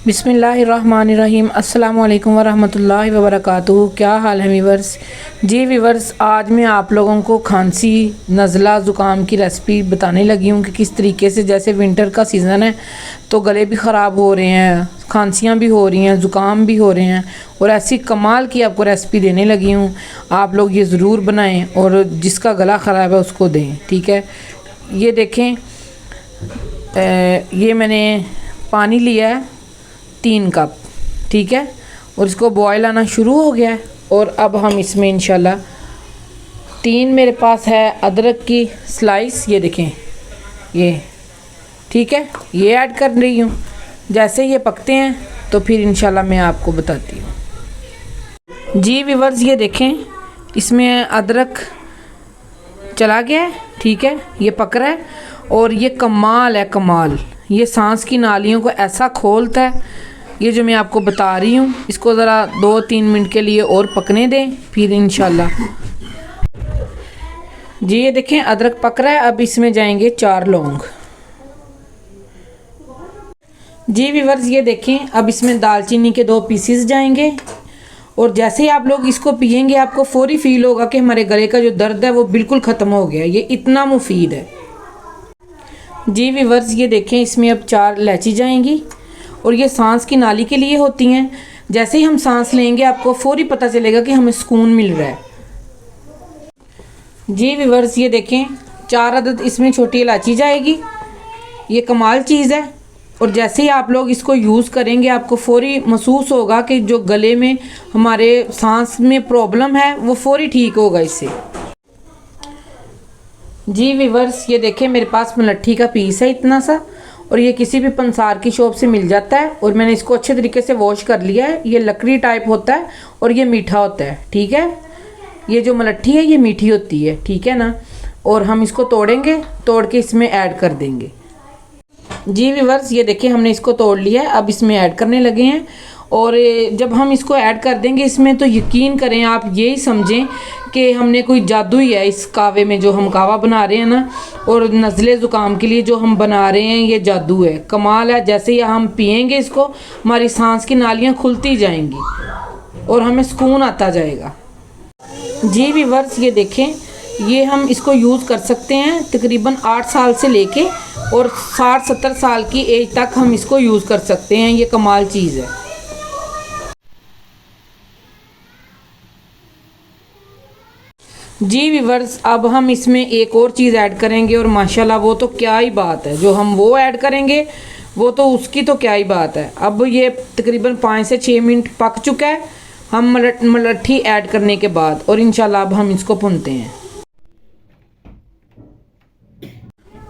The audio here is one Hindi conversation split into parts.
बिस्मिल्लाहिर्रहमानिर्रहीम अस्सलाम वालेकुम वरहमतुल्लाहि वबरकातुहू। क्या हाल है वीवर्स? जी वीवर्स, आज मैं आप लोगों को खांसी, नज़ला, ज़ुकाम की रेसिपी बताने लगी हूँ कि किस तरीके से, जैसे विंटर का सीज़न है तो गले भी ख़राब हो रहे हैं, खांसियाँ भी हो रही हैं, ज़ुकाम भी हो रहे हैं, और ऐसी कमाल की आपको रेसिपी देने लगी हूँ। आप लोग ये ज़रूर बनाएँ और जिसका गला ख़राब है उसको दें, ठीक है। ये देखें, ये मैंने पानी लिया है 3 कप, ठीक है, और इसको बॉयल आना शुरू हो गया है। और अब हम इसमें इंशाल्लाह 3 मेरे पास है अदरक की स्लाइस, ये देखें, ये ठीक है, ये ऐड कर रही हूँ। जैसे ये पकते हैं तो फिर इंशाल्लाह मैं आपको बताती हूँ। जी व्यूअर्स, ये देखें, इसमें अदरक चला गया है, ठीक है, ये पक रहा है और ये कमाल है, कमाल। ये सांस की नालियों को ऐसा खोलता है, ये जो मैं आपको बता रही हूँ। इसको ज़रा 2-3 मिनट के लिए और पकने दें, फिर इंशाल्लाह। जी ये देखें, अदरक पक रहा है। अब इसमें जाएंगे 4 लौंग। जी व्यूअर्स, ये देखें, अब इसमें दालचीनी के 2 पीसेस जाएंगे। और जैसे ही आप लोग इसको पियेंगे आपको फौरी फील होगा कि हमारे गले का जो दर्द है वो बिल्कुल ख़त्म हो गया। ये इतना मुफीद है। जी व्यूअर्स, ये देखें, इसमें अब 4 इलायची जाएंगी और ये सांस की नाली के लिए होती हैं। जैसे ही हम सांस लेंगे आपको फौरी पता चलेगा कि हमें सुकून मिल रहा है। जी व्यूअर्स, ये देखें, 4 अदद इसमें छोटी इलायची जाएगी। ये कमाल चीज़ है। और जैसे ही आप लोग इसको यूज़ करेंगे आपको फौरी महसूस होगा कि जो गले में हमारे सांस में प्रॉब्लम है वो फौरी ठीक होगा इससे। जी व्यूअर्स, ये देखें, मेरे पास मलट्ठी का पीस है इतना सा, और ये किसी भी पंसार की शॉप से मिल जाता है। और मैंने इसको अच्छे तरीके से वॉश कर लिया है। ये लकड़ी टाइप होता है और ये मीठा होता है, ठीक है। ये जो मलट्ठी है ये मीठी होती है, ठीक है ना। और हम इसको तोड़ेंगे, तोड़ के इसमें ऐड कर देंगे। जी व्यूअर्स, ये देखिए, हमने इसको तोड़ लिया है। अब इसमें ऐड करने लगे हैं। और जब हम इसको ऐड कर देंगे इसमें, तो यकीन करें, आप यही समझें कि हमने कोई जादू ही है इस कावे में। जो हम कावा बना रहे हैं ना, और नज़ले ज़ुकाम के लिए जो हम बना रहे हैं, ये जादू है, कमाल है। जैसे ही हम पिएंगे इसको, हमारी सांस की नालियाँ खुलती जाएंगी और हमें सुकून आता जाएगा। जी व्यूअर्स, ये देखें, ये हम इसको यूज़ कर सकते हैं तकरीबन 8 साल से लेके और 60-70 साल की एज तक हम इसको यूज़ कर सकते हैं। ये कमाल चीज़ है। जी व्यूअर्स, अब हम इसमें एक और चीज़ ऐड करेंगे और माशाल्लाह वो तो क्या ही बात है। जो हम वो ऐड करेंगे वो तो उसकी तो क्या ही बात है। अब ये तकरीबन 5 से 6 मिनट पक चुका है हम मलट्ठी ऐड करने के बाद। और इंशाल्लाह अब हम इसको भूनते हैं।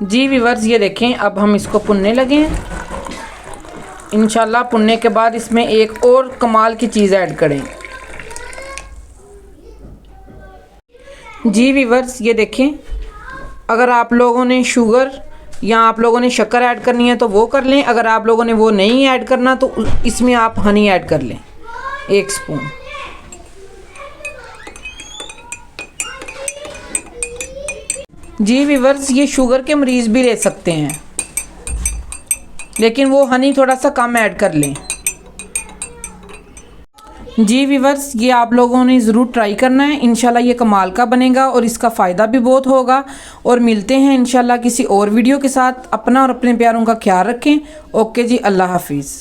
जी व्यूअर्स, ये देखें, अब हम इसको भुनने लगे हैं। इंशाल्लाह भुनने के बाद इसमें एक और कमाल की चीज़ ऐड करें। जी व्यूअर्स, ये देखें, अगर आप लोगों ने शुगर या आप लोगों ने शक्कर ऐड करनी है तो वो कर लें। अगर आप लोगों ने वो नहीं ऐड करना तो इसमें आप हनी ऐड कर लें, 1 स्पून। जी व्यूअर्स, ये शुगर के मरीज़ भी ले सकते हैं, लेकिन वो हनी थोड़ा सा कम ऐड कर लें। जी व्यूअर्स, ये आप लोगों ने ज़रूर ट्राई करना है। इंशाल्लाह ये कमाल का बनेगा और इसका फ़ायदा भी बहुत होगा। और मिलते हैं इंशाल्लाह किसी और वीडियो के साथ। अपना और अपने प्यारों का ख्याल रखें। ओके जी, अल्लाह हाफिज़।